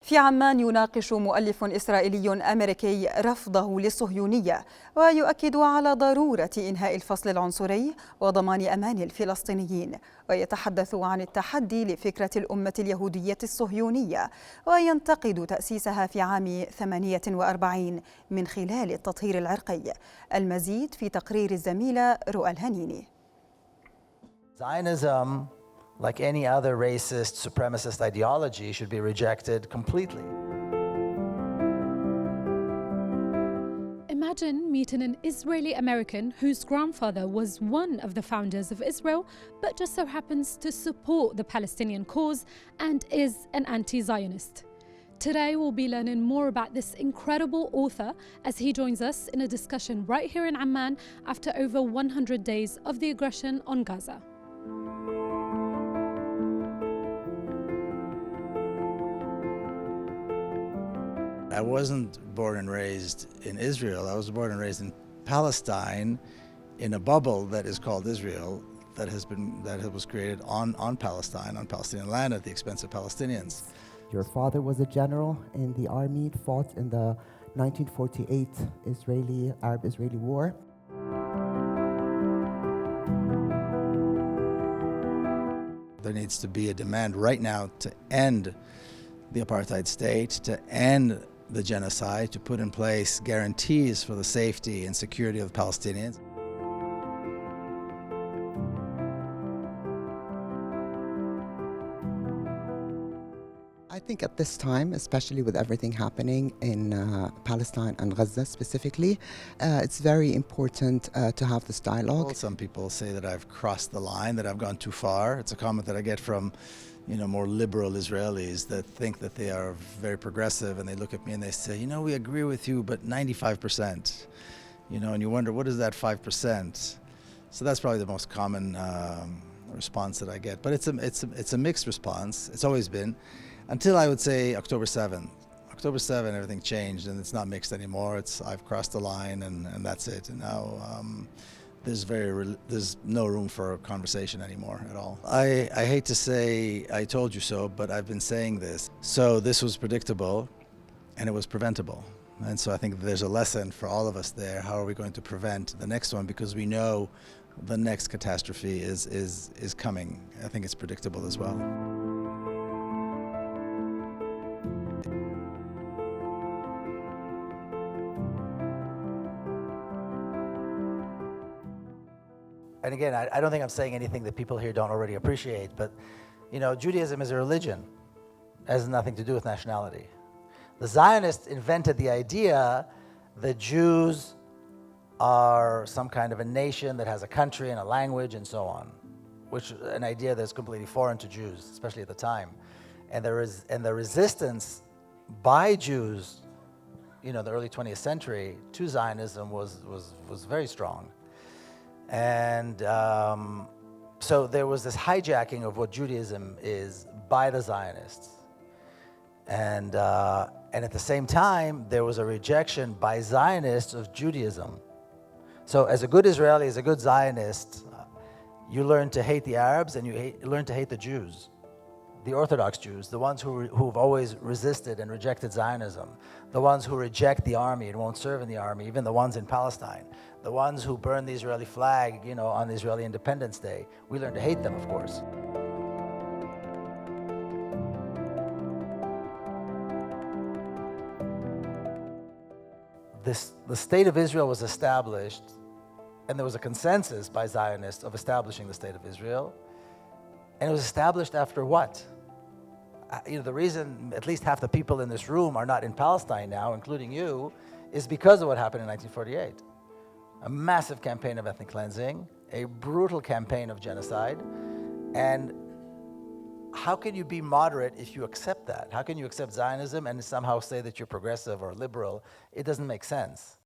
في عمان يناقش مؤلف إسرائيلي أمريكي رفضه للصهيونية، ويؤكد على ضرورة إنهاء الفصل العنصري وضمان أمان الفلسطينيين، ويتحدث عن التحدي لفكرة الأمة اليهودية الصهيونية، وينتقد تأسيسها في عام 48 من خلال التطهير العرقي. المزيد في تقرير الزميلة رؤى الهنيني. Zionism, like any other racist, supremacist ideology, should be rejected completely. Imagine meeting an Israeli American whose grandfather was one of the founders of Israel, but just so happens to support the Palestinian cause and is an anti-Zionist. Today we'll be learning more about this incredible author as he joins us in a discussion right here in Amman after over 100 days of the aggression on Gaza. I wasn't born and raised in Israel. I was born and raised in Palestine, in a bubble that is called Israel, that was created on Palestine, on Palestinian land at the expense of Palestinians. Your father was a general in the army, fought in the 1948 Arab-Israeli war. There needs to be a demand right now to end the apartheid state, to end the genocide, to put in place guarantees for the safety and security of Palestinians. I think at this time, especially with everything happening in Palestine and Gaza specifically, it's very important to have this dialogue. Well, some people say that I've crossed the line, that I've gone too far. It's a comment that I get from more liberal Israelis that think that they are very progressive, and they look at me and they say, we agree with you, but 95%, and you wonder, what is that 5%? So that's probably the most common response that I get. But it's a mixed response. It's always been, until I would say October 7th. October 7th, everything changed, and it's not mixed anymore. I've crossed the line, and that's it. And now there's no room for conversation anymore at all. I hate to say I told you so, but I've been saying this. So this was predictable, and it was preventable. And so I think there's a lesson for all of us there. How are we going to prevent the next one? Because we know the next catastrophe is coming. I think it's predictable as well. And again, I don't think I'm saying anything that people here don't already appreciate, but Judaism is a religion. It has nothing to do with nationality. The Zionists invented the idea that Jews are some kind of a nation that has a country and a language and so on, which is an idea that's completely foreign to Jews, especially at the time. And the resistance by Jews, the early 20th century to Zionism was very strong. And so there was this hijacking of what Judaism is by the Zionists. And at the same time, there was a rejection by Zionists of Judaism. So as a good Israeli, as a good Zionist, you learn to hate the Arabs and you learn to hate the Jews, the Orthodox Jews, the ones who've always resisted and rejected Zionism, the ones who reject the army and won't serve in the army, even the ones in Palestine, the ones who burn the Israeli flag, on Israeli Independence Day. We learn to hate them, of course. The state of Israel was established, and there was a consensus by Zionists of establishing the state of Israel. And it was established after what? The reason at least half the people in this room are not in Palestine now, including you, is because of what happened in 1948. A massive campaign of ethnic cleansing, a brutal campaign of genocide. And how can you be moderate if you accept that? How can you accept Zionism and somehow say that you're progressive or liberal? It doesn't make sense.